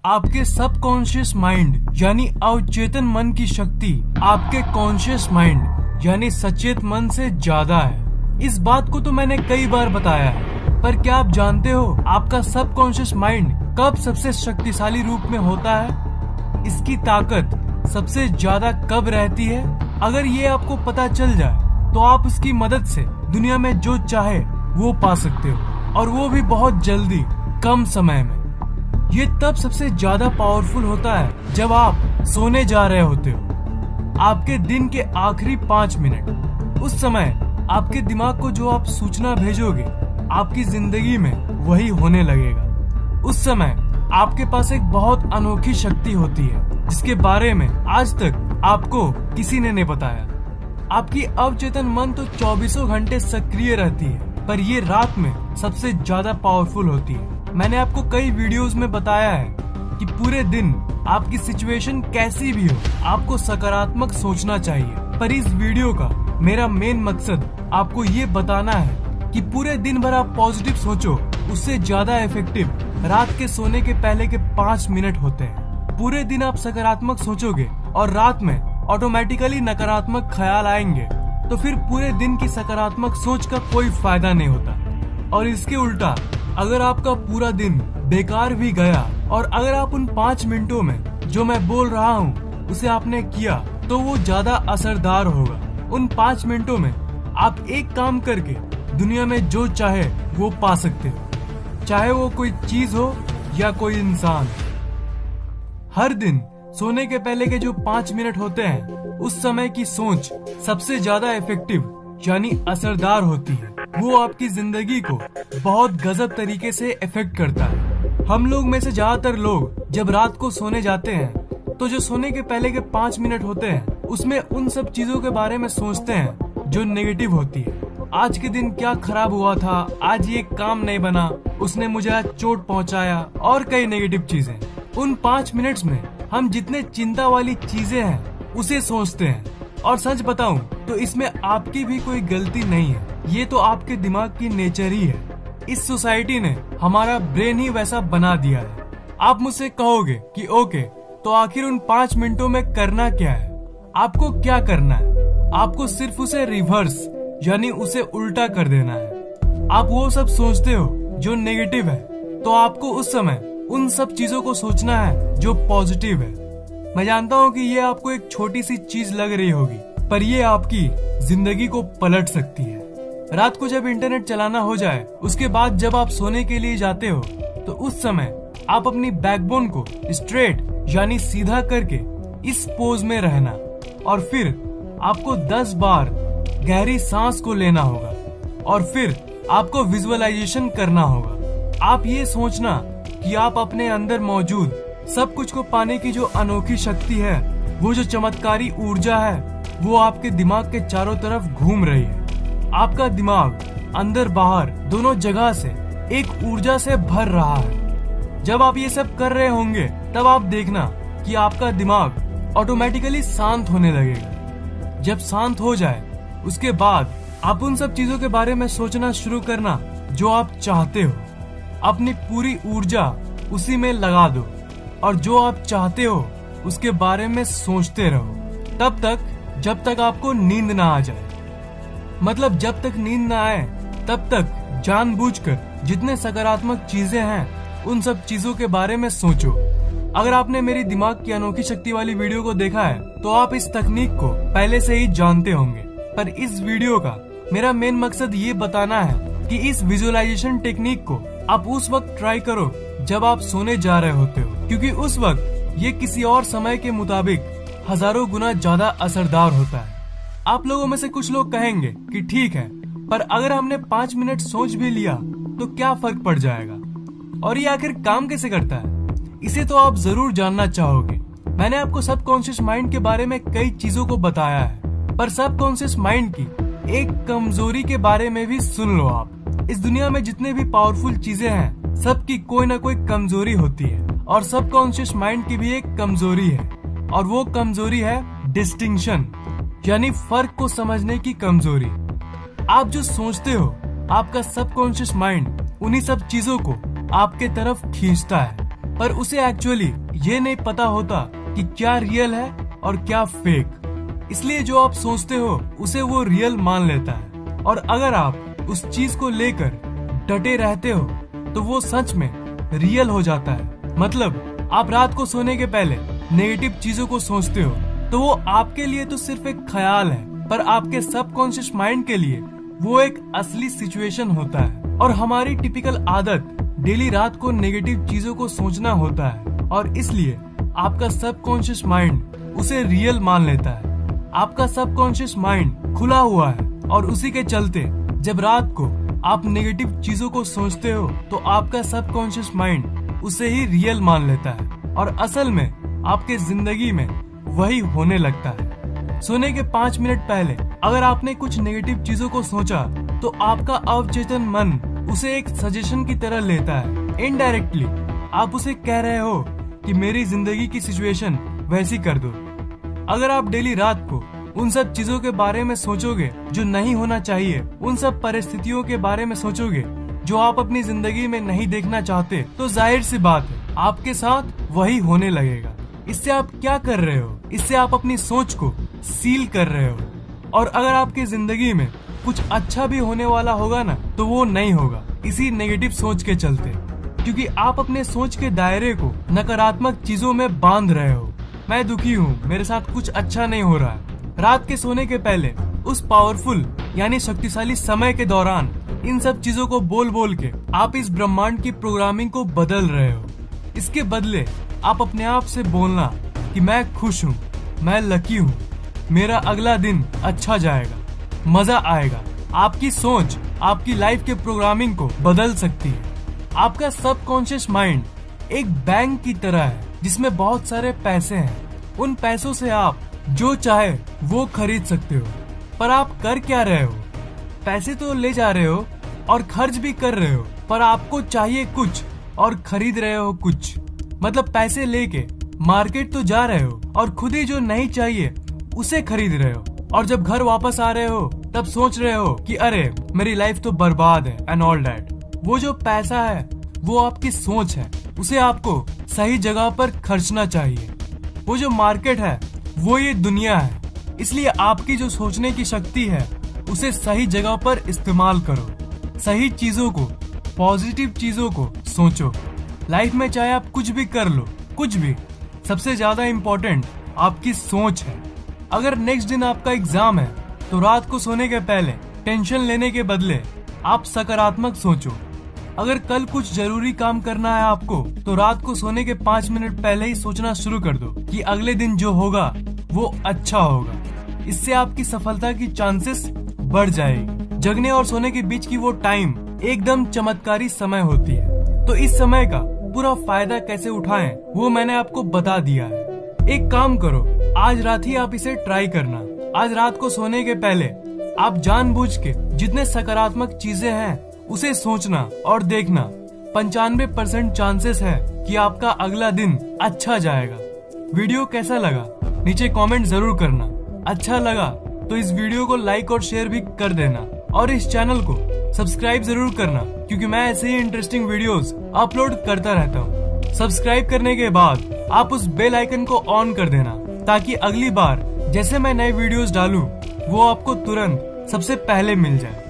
आपके subconscious mind यानी अवचेतन मन की शक्ति आपके कॉन्शियस माइंड यानी सचेत मन से ज्यादा है। इस बात को तो मैंने कई बार बताया है, पर क्या आप जानते हो आपका सबकॉन्शियस माइंड कब सबसे शक्तिशाली रूप में होता है? इसकी ताकत सबसे ज्यादा कब रहती है? अगर ये आपको पता चल जाए तो आप उसकी मदद से दुनिया में जो चाहे वो पा सकते हो, और वो भी बहुत जल्दी, कम समय में। ये तब सबसे ज्यादा पावरफुल होता है जब आप सोने जा रहे होते हो। आपके दिन के आखिरी 5 मिनट, उस समय आपके दिमाग को जो आप सूचना भेजोगे आपकी जिंदगी में वही होने लगेगा। उस समय आपके पास एक बहुत अनोखी शक्ति होती है जिसके बारे में आज तक आपको किसी ने नहीं बताया। आपकी अवचेतन मन तो 24 घंटे सक्रिय रहती है, पर ये रात में सबसे ज्यादा पावरफुल होती है। मैंने आपको कई वीडियोस में बताया है कि पूरे दिन आपकी सिचुएशन कैसी भी हो, आपको सकारात्मक सोचना चाहिए। पर इस वीडियो का मेरा मेन मकसद आपको ये बताना है कि पूरे दिन भर आप पॉजिटिव सोचो, उससे ज्यादा इफेक्टिव रात के सोने के पहले के 5 मिनट होते हैं। पूरे दिन आप सकारात्मक सोचोगे और रात में ऑटोमेटिकली नकारात्मक ख्याल आएंगे, तो फिर पूरे दिन की सकारात्मक सोच का कोई फायदा नहीं होता। और इसके उल्टा अगर आपका पूरा दिन बेकार भी गया और अगर आप उन 5 मिनटों में जो मैं बोल रहा हूँ उसे आपने किया तो वो ज्यादा असरदार होगा। उन 5 मिनटों में आप एक काम करके दुनिया में जो चाहे वो पा सकते हो, चाहे वो कोई चीज हो या कोई इंसान। हर दिन सोने के पहले के जो 5 मिनट होते हैं उस समय की सोच सबसे ज्यादा इफेक्टिव यानी असरदार होती है। वो आपकी जिंदगी को बहुत गजब तरीके से इफेक्ट करता है। हम लोग में से ज्यादातर लोग जब रात को सोने जाते हैं तो जो सोने के पहले के 5 मिनट होते हैं उसमें उन सब चीजों के बारे में सोचते हैं जो नेगेटिव होती है। आज के दिन क्या खराब हुआ था, आज ये काम नहीं बना, उसने मुझे आज चोट पहुंचाया, और कई नेगेटिव चीजें। उन 5 मिनट्स में हम जितने चिंता वाली चीजें हैं उसे सोचते हैं। और सच बताऊं तो इसमें आपकी भी कोई गलती नहीं है, ये तो आपके दिमाग की नेचर ही है। इस सोसाइटी ने हमारा ब्रेन ही वैसा बना दिया है। आप मुझसे कहोगे कि ओके, तो आखिर उन 5 मिनटों में करना क्या है? आपको क्या करना है? आपको सिर्फ उसे रिवर्स यानी उसे उल्टा कर देना है। आप वो सब सोचते हो जो नेगेटिव है, तो आपको उस समय उन सब चीजों को सोचना है जो पॉजिटिव है। मैं जानता हूँ कि ये आपको एक छोटी सी चीज लग रही होगी, पर ये आपकी जिंदगी को पलट सकती है। रात को जब इंटरनेट चलाना हो जाए, उसके बाद जब आप सोने के लिए जाते हो, तो उस समय आप अपनी बैकबोन को स्ट्रेट यानी सीधा करके इस पोज में रहना, और फिर आपको 10 बार गहरी सांस को लेना होगा, और फिर आपको विजुअलाइजेशन करना होगा। आप ये सोचना कि आप अपने अंदर मौजूद सब कुछ को पाने की जो अनोखी शक्ति है, वो जो चमत्कारी ऊर्जा है, वो आपके दिमाग के चारों तरफ घूम रही है। आपका दिमाग अंदर बाहर दोनों जगह से एक ऊर्जा से भर रहा है। जब आप ये सब कर रहे होंगे तब आप देखना कि आपका दिमाग ऑटोमेटिकली शांत होने लगेगा। जब शांत हो जाए उसके बाद आप उन सब चीजों के बारे में सोचना शुरू करना जो आप चाहते हो। अपनी पूरी ऊर्जा उसी में लगा दो और जो आप चाहते हो उसके बारे में सोचते रहो, तब तक जब तक आपको नींद ना आ जाए। मतलब जब तक नींद ना आए तब तक जानबूझकर जितने सकारात्मक चीजें हैं उन सब चीजों के बारे में सोचो। अगर आपने मेरी दिमाग की अनोखी शक्ति वाली वीडियो को देखा है तो आप इस तकनीक को पहले से ही जानते होंगे, पर इस वीडियो का मेरा मेन मकसद ये बताना है कि इस विजुअलाइजेशन टेक्निक को आप उस वक्त ट्राई करो जब आप सोने जा रहे होते हो, क्योंकि उस वक्त ये किसी और समय के मुताबिक हजारों गुना ज्यादा असरदार होता है। आप लोगों में से कुछ लोग कहेंगे कि ठीक है, पर अगर हमने 5 मिनट सोच भी लिया तो क्या फर्क पड़ जाएगा, और ये आखिर काम कैसे करता है, इसे तो आप जरूर जानना चाहोगे। मैंने आपको सबकॉन्शियस माइंड के बारे में कई चीजों को बताया है, पर सबकॉन्शियस माइंड की एक कमजोरी के बारे में भी सुन लो आप। इस दुनिया में जितने भी पावरफुल चीजें हैं सबकी कोई ना कोई कमजोरी होती है, और सबकॉन्शियस माइंड की भी एक कमजोरी है, और वो कमजोरी है डिस्टिंक्शन यानी फर्क को समझने की कमजोरी। आप जो सोचते हो आपका सबकॉन्शियस माइंड उन्हीं सब चीजों को आपके तरफ खींचता है। पर उसे एक्चुअली ये नहीं पता होता कि क्या रियल है और क्या फेक। इसलिए जो आप सोचते हो उसे वो रियल मान लेता है, और अगर आप उस चीज को लेकर डटे रहते हो तो वो सच में रियल हो जाता है। मतलब आप रात को सोने के पहले नेगेटिव चीजों को सोचते हो तो वो आपके लिए तो सिर्फ एक ख्याल है, पर आपके सबकॉन्शियस माइंड के लिए वो एक असली सिचुएशन होता है। और हमारी टिपिकल आदत डेली रात को नेगेटिव चीजों को सोचना होता है, और इसलिए आपका सबकॉन्शियस माइंड उसे रियल मान लेता है। आपका सबकॉन्शियस माइंड खुला हुआ है, और उसी के चलते जब रात को आप नेगेटिव चीजों को सोचते हो तो आपका सबकॉन्शियस माइंड उसे ही रियल मान लेता है, और असल में आपके जिंदगी में वही होने लगता है। सोने के 5 मिनट पहले अगर आपने कुछ नेगेटिव चीजों को सोचा तो आपका अवचेतन मन उसे एक सजेशन की तरह लेता है। इनडायरेक्टली आप उसे कह रहे हो कि मेरी जिंदगी की सिचुएशन वैसी कर दो। अगर आप डेली रात को उन सब चीजों के बारे में सोचोगे जो नहीं होना चाहिए, उन सब परिस्थितियों के बारे में सोचोगे जो आप अपनी जिंदगी में नहीं देखना चाहते, तो जाहिर सी बात है आपके साथ वही होने लगेगा। इससे आप क्या कर रहे हो? इससे आप अपनी सोच को सील कर रहे हो, और अगर आपकी जिंदगी में कुछ अच्छा भी होने वाला होगा ना, तो वो नहीं होगा इसी नेगेटिव सोच के चलते, क्योंकि आप अपने सोच के दायरे को नकारात्मक चीजों में बांध रहे हो। मैं दुखी हूँ, मेरे साथ कुछ अच्छा नहीं हो रहा है। रात के सोने के पहले उस पावरफुल यानी शक्तिशाली समय के दौरान इन सब चीजों को बोल बोल के आप इस ब्रह्मांड की प्रोग्रामिंग को बदल रहे हो। इसके बदले आप अपने आप से बोलना कि मैं खुश हूँ, मैं लकी हूँ, मेरा अगला दिन अच्छा जाएगा, मजा आएगा। आपकी सोच आपकी लाइफ के प्रोग्रामिंग को बदल सकती है। आपका सबकॉन्शियस माइंड एक बैंक की तरह है जिसमें बहुत सारे पैसे हैं। उन पैसों से आप जो चाहे वो खरीद सकते हो, पर आप कर क्या रहे हो? पैसे तो ले जा रहे हो और खर्च भी कर रहे हो, पर आपको चाहिए कुछ और खरीद रहे हो कुछ। मतलब पैसे लेके मार्केट तो जा रहे हो और खुद ही जो नहीं चाहिए उसे खरीद रहे हो, और जब घर वापस आ रहे हो तब सोच रहे हो कि अरे मेरी लाइफ तो बर्बाद है एंड ऑल दैट। वो जो पैसा है वो आपकी सोच है, उसे आपको सही जगह पर खर्चना चाहिए। वो जो मार्केट है वो ये दुनिया है, इसलिए आपकी जो सोचने की शक्ति है उसे सही जगह पर इस्तेमाल करो। सही चीजों को, पॉजिटिव चीजों को सोचो। लाइफ में चाहे आप कुछ भी कर लो, कुछ भी, सबसे ज्यादा इम्पोर्टेंट आपकी सोच है। अगर नेक्स्ट दिन आपका एग्जाम है तो रात को सोने के पहले टेंशन लेने के बदले आप सकारात्मक सोचो। अगर कल कुछ जरूरी काम करना है आपको तो रात को सोने के 5 मिनट पहले ही सोचना शुरू कर दो कि अगले दिन जो होगा वो अच्छा होगा। इससे आपकी सफलता की चांसेस बढ़ जाएगी। जगने और सोने के बीच की वो टाइम एकदम चमत्कारी समय होती है। तो इस समय का पूरा फायदा कैसे उठाएं वो मैंने आपको बता दिया है। एक काम करो, आज रात ही आप इसे ट्राई करना। आज रात को सोने के पहले आप जानबूझ के जितने सकारात्मक चीजें हैं उसे सोचना और देखना। 95% चांसेस है कि आपका अगला दिन अच्छा जाएगा। वीडियो कैसा लगा नीचे कमेंट जरूर करना। अच्छा लगा तो इस वीडियो को लाइक और शेयर भी कर देना, और इस चैनल को सब्सक्राइब जरूर करना, क्योंकि मैं ऐसे ही इंटरेस्टिंग वीडियोस अपलोड करता रहता हूँ। सब्सक्राइब करने के बाद आप उस बेल आइकन को ऑन कर देना, ताकि अगली बार जैसे मैं नए वीडियोस डालूं वो आपको तुरंत सबसे पहले मिल जाए।